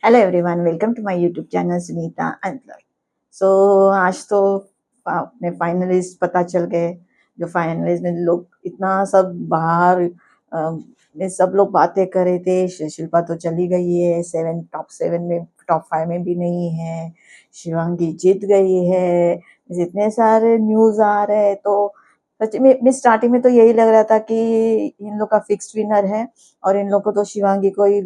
Hello everyone, welcome to my YouTube channel Sunita Antlar. So आज तो अपने फाइनलिस्ट पता चल गए। जो फाइनलिस्ट में लोग इतना सब बाहर में सब लोग बातें कर रहे थे। शिल्पा तो चली गई है, टॉप 7 में, टॉप 5 में भी नहीं है। शिवांगी जीत गई है। जितने सारे न्यूज आ रहे हैं, तो सच में स्टार्टिंग में तो यही लग रहा था कि इन लोग का फिक्स्ड विनर है और इन लोग को तो शिवांगी को ही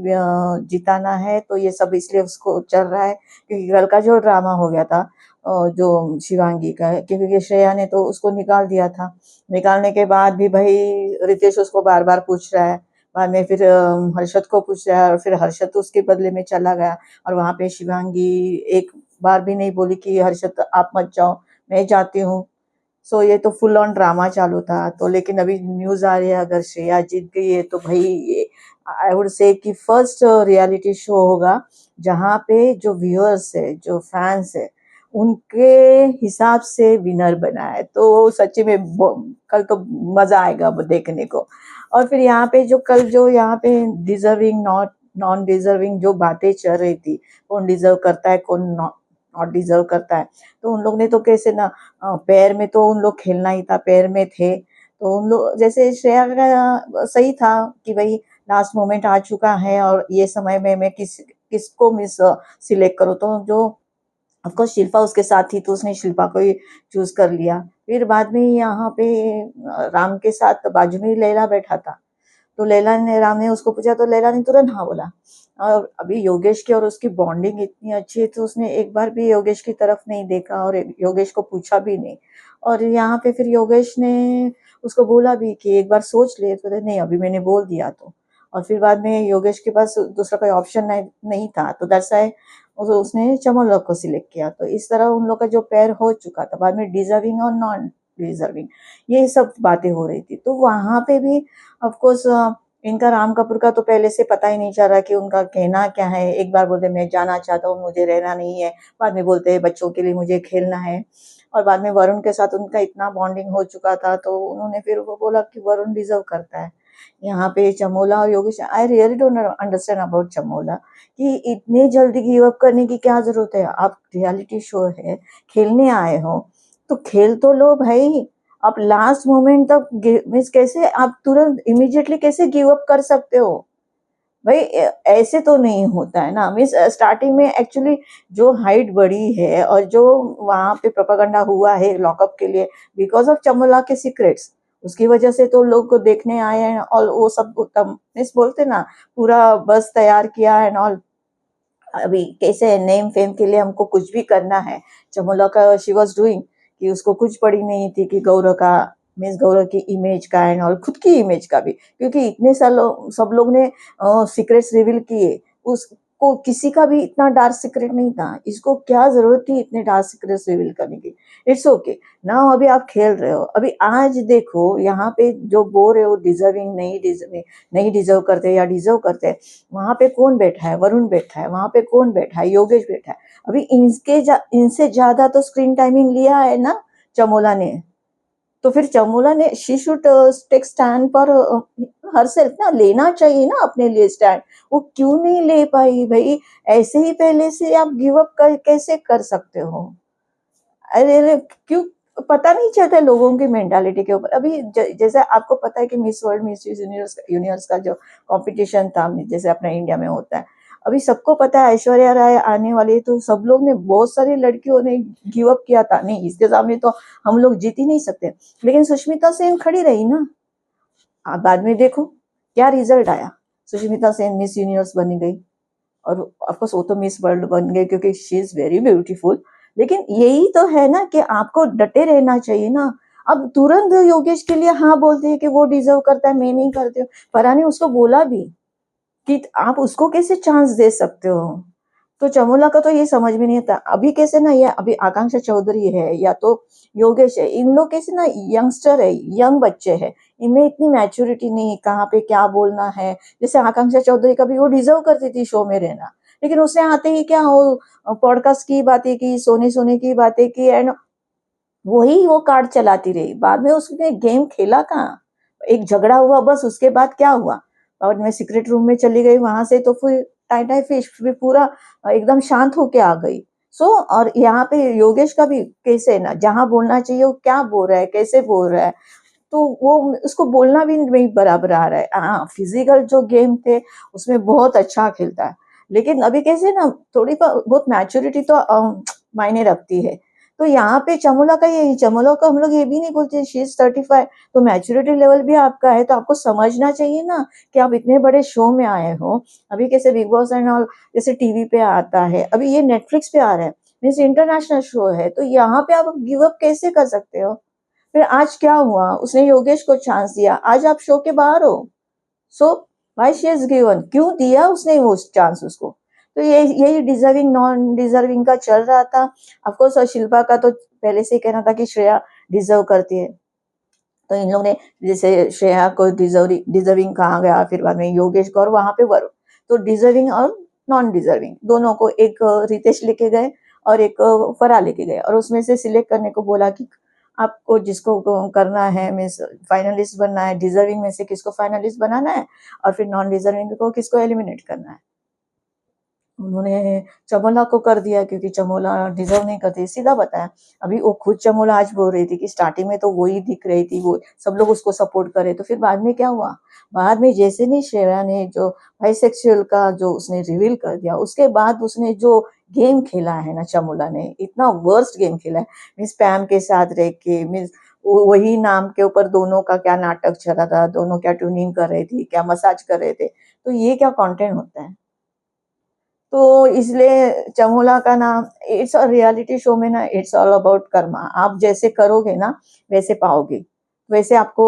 जिताना है। तो ये सब इसलिए उसको चल रहा है क्योंकि कल का जो ड्रामा हो गया था, जो शिवांगी का है, क्योंकि श्रेया ने तो उसको निकाल दिया था। निकालने के बाद भी भाई रितेश उसको बार बार पूछ रहा है। बाद में फिर हर्षद को पूछ रहा है और फिर हर्षद तो उसके बदले में चला गया। और वहां पे शिवांगी एक बार भी नहीं बोली कि हर्षद आप मत जाओ, मैं जाती हूँ। ये तो फुल ऑन ड्रामा चालू था। तो लेकिन अभी न्यूज आ रही है, अगर श्रेया जीत गई है तो भाई ये आई वुड से कि फर्स्ट रियलिटी शो होगा जहाँ पे जो व्यूअर्स है, जो फैंस है, उनके हिसाब से विनर बना है। तो सच्ची में कल तो मजा आएगा वो देखने को। और फिर यहाँ पे जो कल जो यहाँ पे डिजर्विंग नॉट नॉन डिजर्विंग जो बातें चल रही थी, कौन डिजर्व करता है, कौन नॉट डिजर्व करता है, तो उन लोग ने तो कैसे ना, पैर में तो उन लोग खेलना ही था, पैर में थे। तो उन लोग जैसे श्रेया का सही था कि भाई लास्ट मोमेंट आ चुका है और ये समय में मैं किसको मिस सिलेक्ट करूँ। तो जो ऑफकोर्स शिल्पा उसके साथ थी तो उसने शिल्पा को ही चूज कर लिया। फिर बाद में यहाँ पे राम के साथ बाजू में ही लैला बैठा था। तो लैला ने, राम ने उसको पूछा तो लैला ने तुरंत हाँ बोला। और अभी योगेश की और उसकी बॉन्डिंग इतनी अच्छी है तो उसने एक बार भी योगेश की तरफ नहीं देखा और योगेश को पूछा भी नहीं। और यहाँ पे फिर योगेश ने उसको बोला भी कि एक बार सोच ले, तो नहीं अभी मैंने बोल दिया तो। और फिर बाद में योगेश के पास दूसरा कोई ऑप्शन नहीं था, तो दैट्स व्हाई उसने चमन लोग को सिलेक्ट किया। तो इस तरह उन लोग का जो पैर हो चुका था, बाद में डिजर्विंग और नॉन डिजर्विंग ये सब बातें हो रही थी। तो वहां पे भी ऑफकोर्स इनका राम कपूर का तो पहले से पता ही नहीं चल रहा कि उनका कहना क्या है। एक बार बोलते मैं जाना चाहता हूँ, मुझे रहना नहीं है। बाद में बोलते हैं बच्चों के लिए मुझे खेलना है। और बाद में वरुण के साथ उनका इतना बॉन्डिंग हो चुका था तो उन्होंने फिर वो बोला कि वरुण डिजर्व करता है। यहाँ पे चमोला और Yogesh, I really don't understand about Chamola कि इतने जल्दी गिव अप करने की क्या जरूरत है। आप रियलिटी शो है, खेलने आए हो तो खेल तो लो भाई। आप लास्ट मोमेंट तक मीन्स कैसे आप तुरंत इमीडिएटली कैसे गिव अप कर सकते हो भाई? ऐसे तो नहीं होता है ना। मीन्स स्टार्टिंग में एक्चुअली जो हाइट बढ़ी है और जो वहां पे प्रोपागंडा हुआ है लॉकअप के लिए बिकॉज ऑफ चमोला के सीक्रेट्स, उसकी वजह से तो लोग को देखने आए हैं और वो सब मीन्स बोलते ना, पूरा बस तैयार किया है और अभी कैसे नेम फेम के लिए हमको कुछ भी करना है। चमोला का शी वॉज डूइंग कि उसको कुछ पड़ी नहीं थी कि गौरव का, मीन्स गौरव की इमेज का एंड और खुद की इमेज का भी, क्योंकि इतने सालों सब लोग ने सीक्रेट्स रिवील किए। उसको किसी का भी इतना डार्क सीक्रेट नहीं था, इसको क्या जरूरत थी इतने डार्क सीक्रेट्स रिवील करने की। इट्स ओके ना, अभी आप खेल रहे हो। अभी आज देखो यहाँ पे जो बोल रहे हो डिजर्विंग नहीं डिजर्व करते या डिजर्व करते, वहां पे कौन बैठा है? वरुण बैठा है। वहां पे कौन बैठा है? योगेश बैठा है। अभी इनसे ज्यादा तो स्क्रीन टाइमिंग लिया है ना चमोला ने। तो फिर चमोला ने शी शुड टेक स्टैंड पर हर सेल्फ ना, लेना चाहिए ना अपने लिए स्टैंड। वो क्यों नहीं ले पाई भाई? ऐसे ही पहले से आप गिव अप कैसे कर सकते हो? अरे अरे, क्यों पता नहीं चलता लोगों की मेंटालिटी के ऊपर। अभी जैसे आपको पता है कि मिस वर्ल्ड, मिस यूनिवर्स का जो कंपटीशन था, जैसे अपने इंडिया में होता है, अभी सबको पता है ऐश्वर्या राय आने वाली है। तो सब लोग ने, बहुत सारी लड़कियों ने गिव अप किया था, नहीं इसके सामने तो हम लोग जीत ही नहीं सकते। लेकिन सुष्मिता सेन खड़ी रही ना। आप बाद में देखो क्या रिजल्ट आया। सुष्मिता सेन मिस यूनिवर्स बनी गई और ऑफकोर्स वो तो मिस वर्ल्ड बन गए क्योंकि शी इज वेरी ब्यूटीफुल। लेकिन यही तो है ना कि आपको डटे रहना चाहिए ना। अब तुरंत योगेश के लिए हाँ बोलते हैं कि वो डिजर्व करता है, मैं नहीं करती हूँ। फरहान ने उसको बोला भी कि आप उसको कैसे चांस दे सकते हो। तो चमोला का तो ये समझ में नहीं आता अभी कैसे ना, ये अभी आकांक्षा चौधरी है या तो योगेश है, इन लोग कैसे ना यंगस्टर है, यंग बच्चे हैं, इनमें इतनी मैच्योरिटी नहीं है कहाँ पे क्या बोलना है। जैसे आकांक्षा चौधरी का भी वो डिजर्व करती थी शो में रहना, लेकिन उसने आते ही क्या वो पॉडकास्ट की बातें की, सोने सोने की बातें की एंड वही वो कार्ड चलाती रही। बाद में उसने गेम खेला कहाँ? एक झगड़ा हुआ बस, उसके बाद क्या हुआ? बाद में सीक्रेट रूम में चली गई, वहां से तो फिर टाई टाई फिश फिर पूरा एकदम शांत होके आ गई। और यहाँ पे योगेश का भी कैसे ना, जहाँ बोलना चाहिए वो क्या बोल रहा है, कैसे बोल रहा है, तो वो उसको बोलना भी नहीं बराबर आ रहा है। हाँ, फिजिकल जो गेम थे उसमें बहुत अच्छा खेलता है, लेकिन अभी कैसे ना थोड़ी बहुत मैच्योरिटी तो मायने रखती है। तो यहाँ पे चमोला का यही, चमोला को हम लोग ये भी नहीं बोलते शी इज 35, तो मैच्योरिटी लेवल भी आपका है, तो आपको समझना चाहिए ना कि आप इतने बड़े शो में आए हो। अभी कैसे बिग बॉस एंड ऑल जैसे टीवी पे आता है, अभी ये नेटफ्लिक्स पे आ रहा है, मीन्स इंटरनेशनल शो है, तो यहाँ पे आप गिव अप कैसे कर सकते हो? फिर आज क्या हुआ, उसने योगेश को चांस दिया, आज आप शो के बाहर हो। So why she is given, क्यों दिया उसने वो चांस उसको? तो ये यही डिजर्विंग नॉन डिजर्विंग का चल रहा था। ऑफकोर्स और शिल्पा का तो पहले से ही कहना था कि श्रेया डिजर्व करती है, तो इन लोगों ने जैसे श्रेया को डिजर्विंग कहा गया, फिर बाद में योगेश को, और वहां पे वरुण, तो डिजर्विंग और नॉन डिजर्विंग दोनों को एक रितेश लेके गए और एक फरा लेके गए, और उसमें से सिलेक्ट करने को बोला कि आपको जिसको करना है, मीन्स फाइनलिस्ट बनना है, डिजर्विंग में से किसको फाइनलिस्ट बनाना है, और फिर नॉन डिजर्विंग को किसको एलिमिनेट करना है। उन्होंने चमोला को कर दिया क्योंकि चमोला डिजर्व नहीं करती, सीधा बताया। अभी वो खुद चमोला आज बोल रही थी कि स्टार्टिंग में तो वही दिख रही थी, वो सब लोग उसको सपोर्ट करे, तो फिर बाद में क्या हुआ, बाद में जैसे नहीं श्रेया ने जो बाइसेक्सुअल का जो उसने रिवील कर दिया, उसके बाद उसने जो गेम खेला है ना, चमोला ने इतना वर्स्ट गेम खेला है, मिस पैम के साथ रह के, मिस वही नाम के ऊपर दोनों का क्या नाटक चल रहा था, दोनों क्या ट्यूनिंग कर रही थी, क्या मसाज कर रहे थे, तो ये क्या कंटेंट होता है? तो इसलिए चमोला का नाम, इट्स अ रियलिटी शो में ना, इट्स ऑल अबाउट कर्मा, आप जैसे करोगे ना वैसे पाओगे, वैसे आपको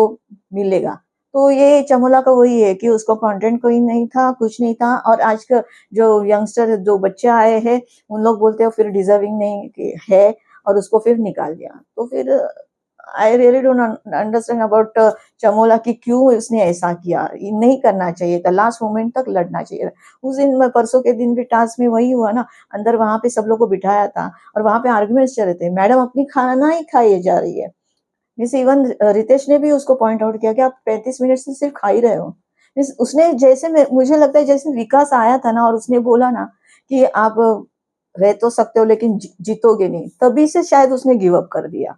मिलेगा। तो ये चमोला का वही है कि उसको कंटेंट कोई नहीं था, कुछ नहीं था, और आज का जो यंगस्टर जो बच्चे आए हैं उन लोग बोलते हो फिर डिजर्विंग नहीं है, और उसको फिर निकाल दिया। तो फिर I really don't understand about Chamola कि क्यों उसने ऐसा किया, ये नहीं करना चाहिए था, लास्ट मोमेंट तक लड़ना चाहिए था। उस दिन परसों के दिन भी टास्क में वही हुआ ना, अंदर वहां पे सब लोग को बिठाया था और वहां पे आर्ग्यूमेंट्स चल रहे थे, मैडम अपनी खाना ही खाई जा रही है। मिस इवन रितेश ने भी उसको पॉइंट आउट किया कि आप 35 मिनट से सिर्फ खा ही रहे हो। मिस उसने जैसे मुझे लगता है जैसे विकास आया था ना और उसने बोला ना कि आप रह तो सकते हो लेकिन जीतोगे नहीं, तभी से शायद उसने गिव अप कर दिया,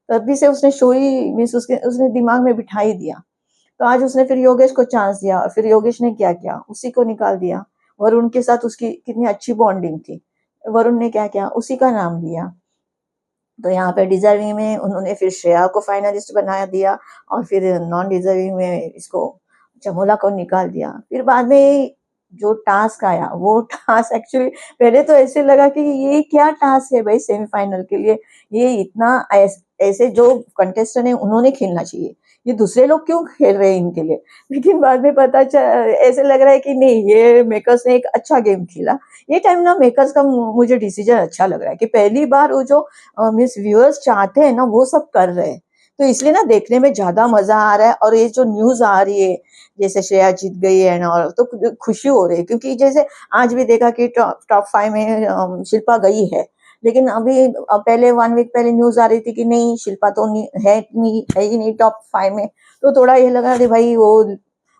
तभी से उसने शो ही मीन्स उसके उसने दिमाग में बिठा ही दिया। तो आज उसने फिर योगेश को चांस दिया, और फिर योगेश ने क्या किया, उसी को निकाल दिया। वरुण के साथ उसकी कितनी अच्छी बॉन्डिंग थी, वरुण ने क्या किया, उसी का नाम लिया। तो यहाँ पे डिजर्विंग में उन्होंने फिर श्रेया को फाइनलिस्ट बना दिया, और फिर नॉन डिजर्विंग में इसको चमोला को निकाल दिया। फिर बाद में जो टास्क आया वो टास्क एक्चुअली पहले तो ऐसे लगा कि ये क्या टास्क है भाई सेमीफाइनल के लिए, ये इतना ऐसे जो कंटेस्टेंट है उन्होंने खेलना चाहिए, ये दूसरे लोग क्यों खेल रहे हैं इनके लिए। लेकिन बाद में पता चल ऐसे लग रहा है कि नहीं, ये मेकर्स ने एक अच्छा गेम खेला। ये टाइम ना मेकर्स का मुझे डिसीजन अच्छा लग रहा है कि पहली बार वो जो मीन्स व्यूअर्स चाहते हैं ना वो सब कर रहे हैं, तो इसलिए ना देखने में ज्यादा मजा आ रहा है। और ये जो न्यूज आ रही है जैसे श्रेया जीत गई है ना, और तो खुशी हो रही है, क्योंकि जैसे आज भी देखा कि टॉप 5 में शिल्पा गई है, लेकिन अभी पहले 1 वीक पहले न्यूज आ रही थी कि नहीं शिल्पा तो नहीं है ही नहीं टॉप 5 में। तो थोड़ा ये लगा कि भाई वो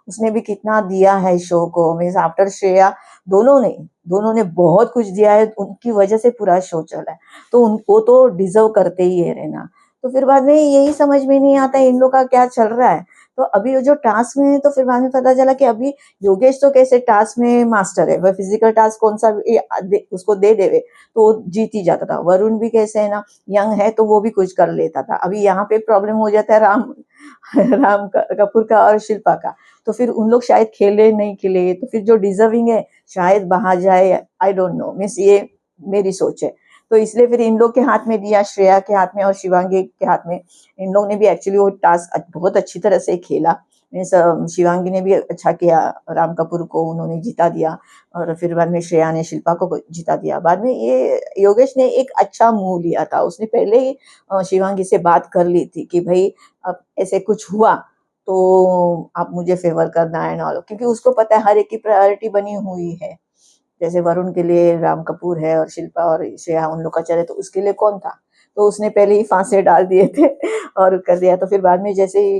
उसने भी कितना दिया है शो को, मीन्स आफ्टर श्रेया दोनों ने बहुत कुछ दिया है, उनकी वजह से पूरा शो चला है, तो उनको तो डिजर्व करते ही है रहना। तो फिर बाद में यही समझ में नहीं आता इन लोग का क्या चल रहा है। तो अभी वो जो टास्क में है, तो फिर बाद में पता चला कि अभी योगेश तो कैसे टास्क में मास्टर है, वह फिजिकल टास्क कौन सा भी उसको दे देवे तो वो जीत ही जाता था। वरुण भी कैसे है ना, यंग है तो वो भी कुछ कर लेता था। अभी यहाँ पे प्रॉब्लम हो जाता है राम कपूर का और शिल्पा का, तो फिर उन लोग शायद खेले नहीं खेले, तो फिर जो डिजर्विंग है शायद बाहर जाए, आई डोंट नो, मीन्स ये मेरी सोच है। तो इसलिए फिर इन लोग के हाथ में दिया, श्रेया के हाथ में और शिवांगी के हाथ में। इन लोग ने भी एक्चुअली वो टास्क बहुत अच्छी तरह से खेला, मीन्स शिवांगी ने भी अच्छा किया, राम कपूर को उन्होंने जिता दिया, और फिर बाद में श्रेया ने शिल्पा को जिता दिया। बाद में ये योगेश ने एक अच्छा मूव लिया था, उसने पहले ही शिवांगी से बात कर ली थी कि भाई अब ऐसे कुछ हुआ तो आप मुझे फेवर करना है ना, क्योंकि उसको पता है हर एक की प्रायोरिटी बनी हुई है। जैसे वरुण के लिए राम कपूर है और शिल्पा और श्रेया उन लोग का चले, तो उसके लिए कौन था, तो उसने पहले ही फांसे डाल दिए थे और कर दिया। तो फिर बाद में जैसे ही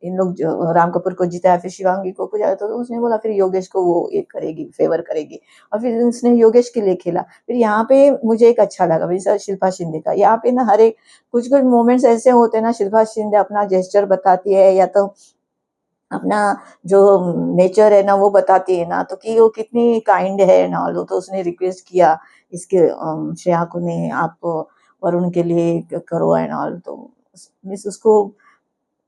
इन लोग राम कपूर को जिताया, फिर शिवांगी को पूछा तो उसने बोला फिर योगेश को वो एक करेगी, फेवर करेगी, और फिर उसने योगेश के लिए खेला। फिर यहाँ पे मुझे एक अच्छा लगा वैसा शिल्पा शिंदे का, यहाँ पे ना हर एक कुछ कुछ मोमेंट्स ऐसे होते हैं ना, शिल्पा शिंदे अपना जेस्चर बताती है या तो अपना जो नेचर है ना वो बताती है ना, तो कि वो कितनी काइंड है ना। ऑल तो उसने रिक्वेस्ट किया इसके श्रेया को, ने आप वरुण के लिए करो एंड ऑल, तो मिस उसको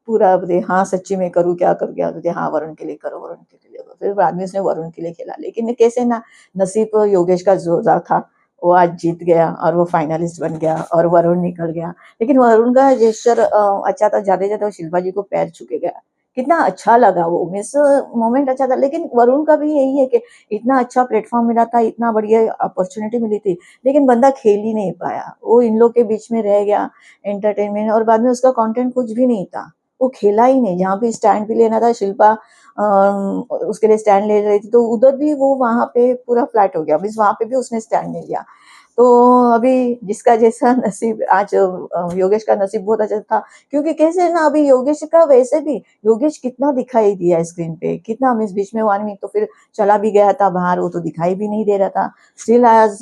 पूरा बोले हाँ सच्ची में करूँ, क्या करूँ क्या करूँ, हाँ वरुण के लिए करो, वरुण के लिए करो। फिर बाद में उसने वरुण के लिए खेला, लेकिन कैसे ना नसीब योगेश का जोरदार था, वो आज जीत गया और वो फाइनलिस्ट बन गया और वरुण निकल गया। लेकिन वरुण का जेस्चर अच्छा था, जाते जाते वो शिल्पा जी को पैर छू के गया, कितना अच्छा लगा वो मिस मोमेंट अच्छा था। लेकिन वरुण का भी यही है कि इतना अच्छा प्लेटफॉर्म मिला था, इतना बढ़िया अपॉर्चुनिटी मिली थी, लेकिन बंदा खेल ही नहीं पाया, वो इन लोग के बीच में रह गया एंटरटेनमेंट, और बाद में उसका कंटेंट कुछ भी नहीं था, वो खेला ही नहीं। जहाँ पे स्टैंड भी लेना था, शिल्पा उसके लिए स्टैंड ले रही थी, तो उधर भी वो वहां पे पूरा फ्लैट हो गया, मीन्स वहां पे भी उसने स्टैंड नहीं लिया। तो अभी जिसका जैसा नसीब, आज योगेश का नसीब बहुत अच्छा था, क्योंकि कैसे ना अभी योगेश का वैसे भी योगेश कितना दिखाई दिया स्क्रीन पे, कितना मीन्स बीच में 1 वीक तो फिर चला भी गया था बाहर, वो तो दिखाई भी नहीं दे रहा था। स्टिल एज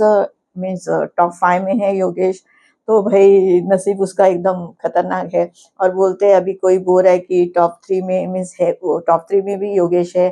मीन्स टॉप 5 में है योगेश, तो भाई नसीब उसका एकदम खतरनाक है। और बोलते हैं अभी कोई बोल रहा है कि टॉप 3 में मीन्स है, वो टॉप 3 में भी योगेश है।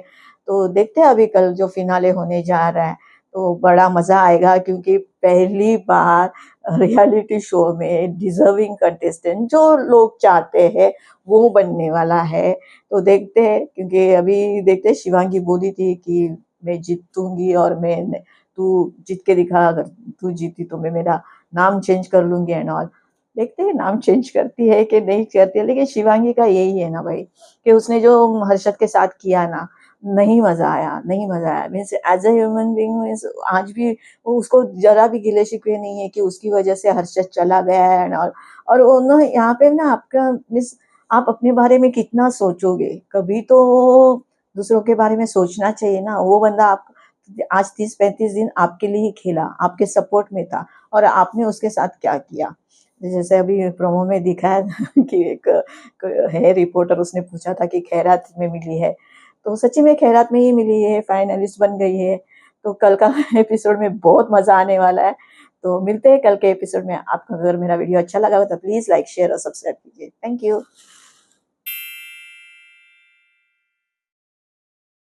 तो देखते हैं अभी कल जो फिनाले होने जा रहा है, तो बड़ा मजा आएगा, क्योंकि पहली बार रियलिटी शो में डिजर्विंग कंटेस्टेंट जो लोग चाहते हैं वो बनने वाला है। तो देखते हैं, क्योंकि अभी देखते हैं, शिवांगी बोली थी कि मैं जीतूंगी और मैं, तू जीत के दिखा, अगर तू जीती तो मैं मेरा नाम चेंज कर लूंगी एंड ऑल। देखते हैं नाम चेंज करती है कि नहीं करती है, लेकिन शिवांगी का यही है ना भाई, कि उसने जो हर्षद के साथ किया ना, नहीं मजा आया, नहीं मजा आया। Means as a human being means आज भी वो, उसको जरा भी गिले शिकवे नहीं है कि उसकी वजह से हर्षद चला गया है एंड ऑल। और उन्होंने यहाँ पे ना आपका मीन्स आप अपने बारे में कितना सोचोगे, कभी तो दूसरों के बारे में सोचना चाहिए ना। वो बंदा आप आज 30-35 दिन आपके लिए ही खेला, आपके सपोर्ट में था, और आपने उसके साथ क्या किया। जैसे अभी प्रोमो में दिखा है कि एक है रिपोर्टर, उसने पूछा था कि खैरात में मिली है, तो सच्ची में खैरात में ही मिली है, फाइनलिस्ट बन गई है। तो कल का एपिसोड में बहुत मजा आने वाला है। तो मिलते हैं कल के एपिसोड में। आपको अगर मेरा वीडियो अच्छा लगा हो तो प्लीज लाइक शेयर और सब्सक्राइब कीजिए। Thank you.